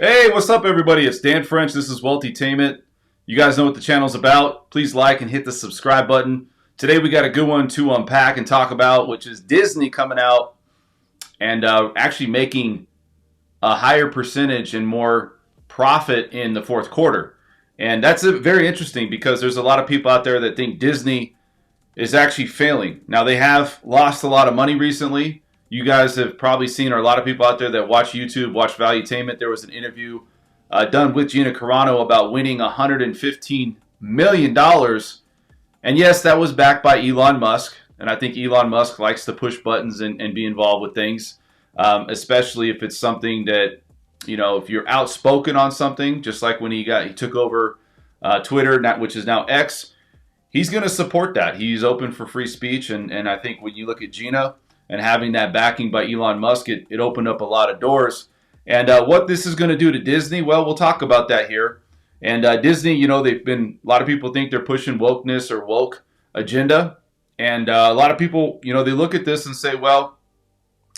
Hey, what's up, everybody? It's Dan French. This is Wealthytainment. You guys know what the channel's about. Please like and hit the subscribe button. Today we got a good one to unpack and talk about, which is Disney coming out and actually making a higher percentage and more profit in the fourth quarter. And that's very interesting because there's a lot of people out there that think Disney is actually failing. Now, they have lost a lot of money recently. You guys have probably seen, or a lot of people out there that watch YouTube, watch Valuetainment. There was an interview done with Gina Carano about winning $115 million. And yes, that was backed by Elon Musk. And I think Elon Musk likes to push buttons and be involved with things, especially if it's something that, you know, if you're outspoken on something, just like when he took over Twitter, which is now X, he's going to support that. He's open for free speech. And I think when you look at Gina and having that backing by Elon Musk, it opened up a lot of doors. And what this is going to do to Disney, well, we'll talk about that here. And Disney, you know, a lot of people think they're pushing wokeness or woke agenda. And a lot of people, you know, they look at this and say, well,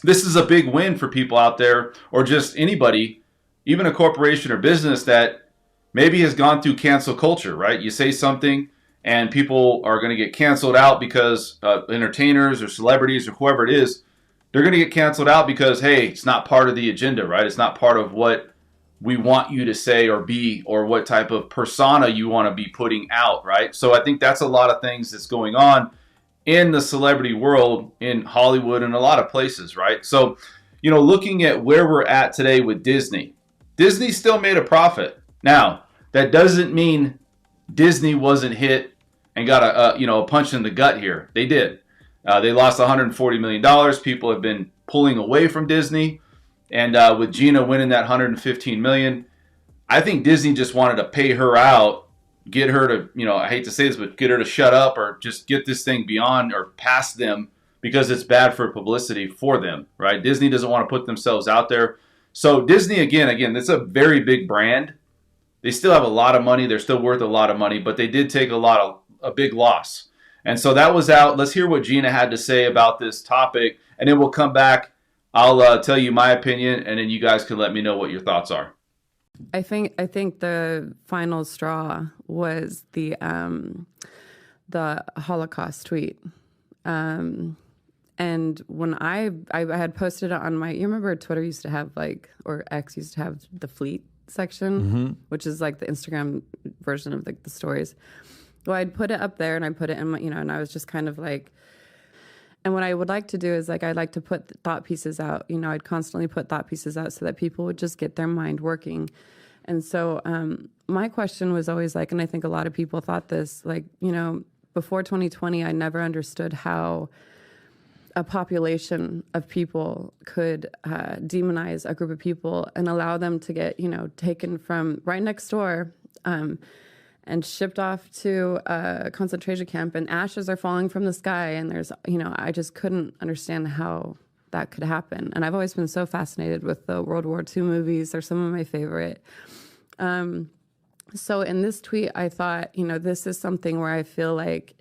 this is a big win for people out there, or just anybody, even a corporation or business that maybe has gone through cancel culture, right? You say something and people are going to get canceled out because entertainers or celebrities or whoever it is, they're going to get canceled out because, hey, it's not part of the agenda, right? It's not part of what we want you to say or be, or what type of persona you want to be putting out, right? So I think that's a lot of things that's going on in the celebrity world, in Hollywood, and a lot of places, right? So, you know, looking at where we're at today with Disney, Disney still made a profit. Now, that doesn't mean Disney wasn't hit and got a punch in the gut here. They did. They lost $140 million. People have been pulling away from Disney. And with Gina winning that $115 million, I think Disney just wanted to pay her out, get her to, you know, I hate to say this, but get her to shut up or just get this thing beyond or past them, because it's bad for publicity for them, right? Disney doesn't want to put themselves out there. So Disney, again, it's a very big brand. They still have a lot of money. They're still worth a lot of money, but they did take a big loss. And so that was out. Let's hear what Gina had to say about this topic, and then we'll come back. I'll tell you my opinion, and then you guys can let me know what your thoughts are. I think the final straw was the Holocaust tweet. And when I had posted it on you remember Twitter used to have or X used to have the fleet section, which is like the Instagram version of the stories. Well, I'd put it up there and I put it in my, and I was just kind of like, and what I would like to do is I'd like to put thought pieces out. I'd constantly put thought pieces out so that people would just get their mind working. And so my question was always and I think a lot of people thought this, before 2020, I never understood how a population of people could demonize a group of people and allow them to get, taken from right next door and shipped off to a concentration camp, and ashes are falling from the sky. And there's, I just couldn't understand how that could happen. And I've always been so fascinated with the World War II movies. They're some of my favorite. So in this tweet, I thought, this is something where I feel like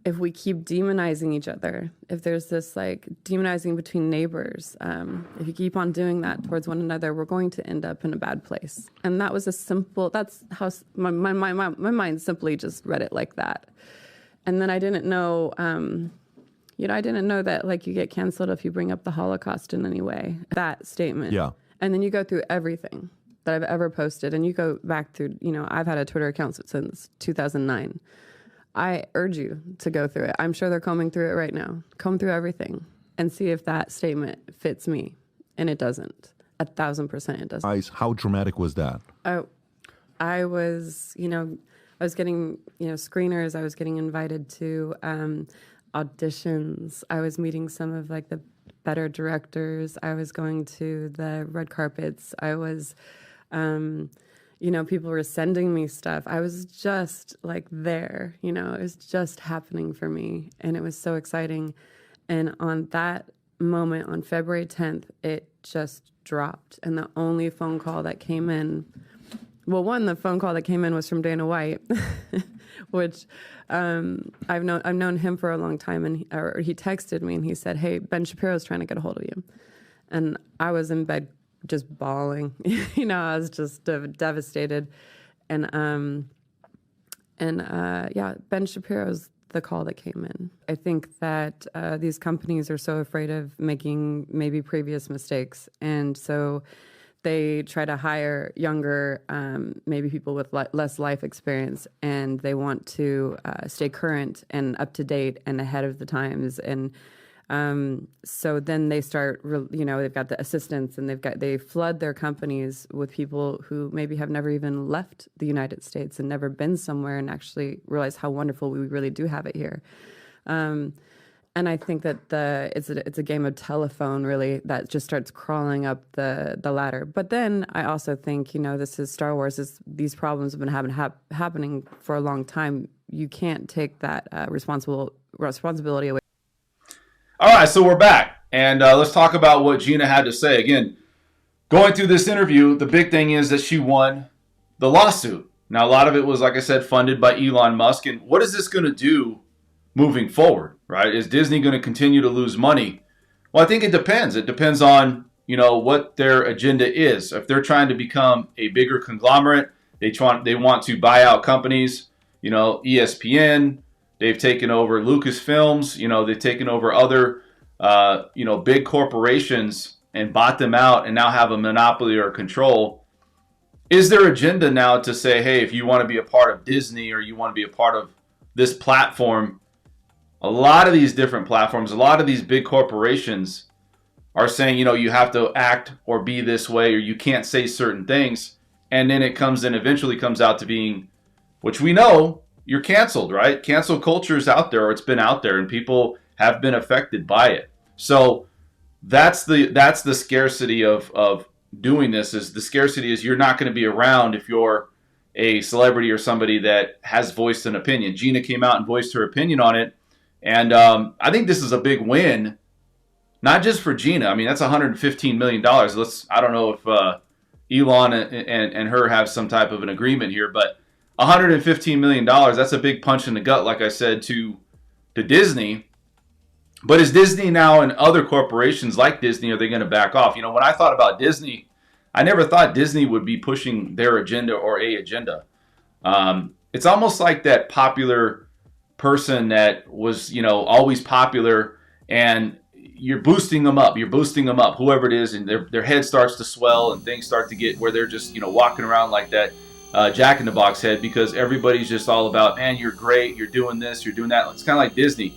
if we keep demonizing each other, if there's this demonizing between neighbors, if you keep on doing that towards one another, we're going to end up in a bad place. And that was that's how my mind simply just read it like that. And then I didn't know, I didn't know that you get canceled if you bring up the Holocaust in any way, that statement. Yeah. And then you go through everything that I've ever posted, and you go back through, I've had a Twitter account since 2009. I urge you to go through it. I'm sure they're combing through it right now. Comb through everything and see if that statement fits me. And it doesn't. 1,000% it doesn't. How dramatic was that? I was, I was getting, screeners. I was getting invited to auditions. I was meeting some of the better directors. I was going to the red carpets. I was... people were sending me stuff. I was just there, it was just happening for me. And it was so exciting. And on that moment, on February 10th, it just dropped. And the only phone call that came in, the phone call that came in was from Dana White, which I've known him for a long time. And he texted me and he said, "Hey, Ben Shapiro's trying to get a hold of you." And I was in bed just bawling. I was just devastated. And yeah, Ben Shapiro's the call that came in. I think that these companies are so afraid of making maybe previous mistakes. And so they try to hire younger, maybe people with less life experience, and they want to stay current and up to date and ahead of the times. And so then they start, they've got the assistants, and they flood their companies with people who maybe have never even left the United States and never been somewhere and actually realize how wonderful we really do have it here. And I think that it's a game of telephone, really, that just starts crawling up the ladder. But then I also think, this is Star Wars. These problems have been happening for a long time. You can't take that responsibility away. All right, so we're back, and let's talk about what Gina had to say. Again, going through this interview, the big thing is that she won the lawsuit. Now, a lot of it was, like I said, funded by Elon Musk. And what is this going to do moving forward, right? Is Disney going to continue to lose money? Well, I think it depends. It depends on, what their agenda is. If they're trying to become a bigger conglomerate, they want to buy out companies, ESPN. They've taken over Lucasfilms. They've taken over other, big corporations and bought them out and now have a monopoly or control. Is their agenda now to say, hey, if you want to be a part of Disney or you want to be a part of this platform, a lot of these different platforms, a lot of these big corporations are saying, you have to act or be this way, or you can't say certain things. And then it eventually comes out to being, which we know, you're canceled, right? Cancel culture is out there, or it's been out there, and people have been affected by it. So that's the scarcity of doing this. Is the scarcity is you're not going to be around if you're a celebrity or somebody that has voiced an opinion. Gina came out and voiced her opinion on it, and I think this is a big win, not just for Gina. I mean, that's $115 million. I don't know if Elon and her have some type of an agreement here, but $115 million, that's a big punch in the gut, like I said, to Disney. But is Disney now and other corporations like Disney, are they going to back off? When I thought about Disney, I never thought Disney would be pushing their agenda or a agenda. It's almost like that popular person that was, always popular, and you're boosting them up, whoever it is, and their head starts to swell and things start to get where they're just, walking around like that Jack-in-the-Box head, because everybody's just all about, man, you're great, you're doing this, you're doing that. It's kind of like Disney.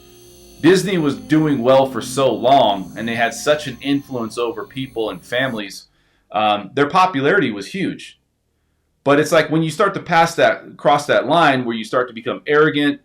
Disney was doing well for so long, and they had such an influence over people and families. Their popularity was huge. But it's like when you start to cross that line where you start to become arrogant,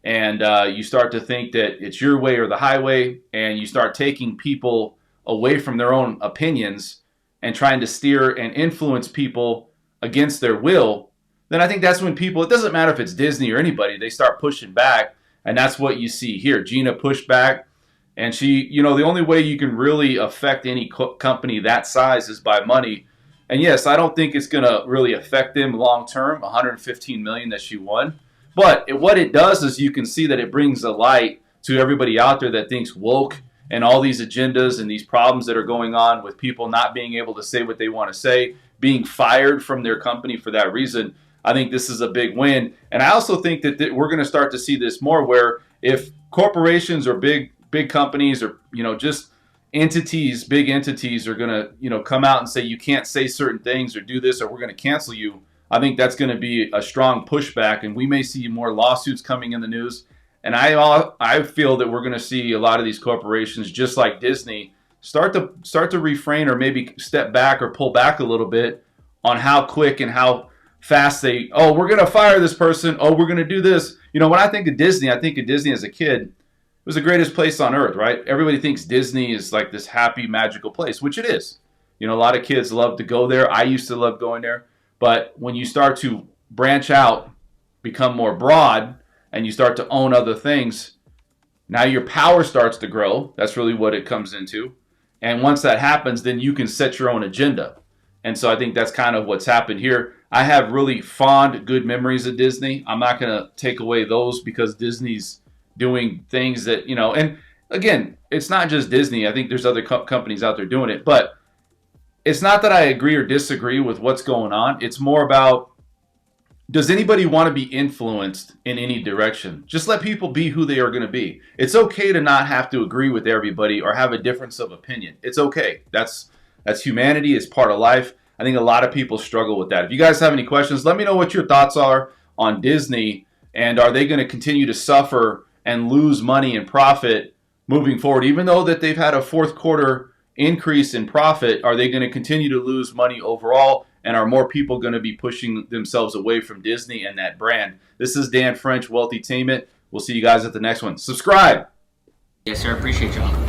and you start to think that it's your way or the highway, and you start taking people away from their own opinions and trying to steer and influence people against their will, then I think that's when people, it doesn't matter if it's Disney or anybody, they start pushing back. And that's what you see here. Gina pushed back, and she, the only way you can really affect any company that size is by money. And yes, I don't think it's going to really affect them long term, $115 million that she won. But what it does is you can see that it brings a light to everybody out there that thinks woke and all these agendas and these problems that are going on with people not being able to say what they want to say, being fired from their company for that reason. I think this is a big win. And I also think that we're going to start to see this more, where if corporations or big companies or, just entities, big entities are going to, come out and say you can't say certain things or do this, or we're going to cancel you, I think that's going to be a strong pushback, and we may see more lawsuits coming in the news. And I feel that we're going to see a lot of these corporations, just like Disney, start to refrain or maybe step back or pull back a little bit on how quick and how fast we're going to fire this person. Oh, we're going to do this. When I think of Disney as a kid. It was the greatest place on earth, right? Everybody thinks Disney is like this happy, magical place, which it is. A lot of kids love to go there. I used to love going there. But when you start to branch out, become more broad, and you start to own other things, now your power starts to grow. That's really what it comes into. And once that happens, then you can set your own agenda. And so I think that's kind of what's happened here. I have really fond, good memories of Disney. I'm not going to take away those because Disney's doing things that, and again, it's not just Disney. I think there's other companies out there doing it. But it's not that I agree or disagree with what's going on. It's more about, does anybody want to be influenced in any direction? Just let people be who they are going to be. It's okay to not have to agree with everybody or have a difference of opinion. It's okay. That's humanity. It's part of life. I think a lot of people struggle with that. If you guys have any questions, let me know what your thoughts are on Disney, and are they going to continue to suffer and lose money and profit moving forward? Even though that they've had a fourth quarter increase in profit, are they going to continue to lose money overall? And are more people going to be pushing themselves away from Disney and that brand? This is Dan French, Wealthytainment. We'll see you guys at the next one. Subscribe. Yes, sir. Appreciate y'all.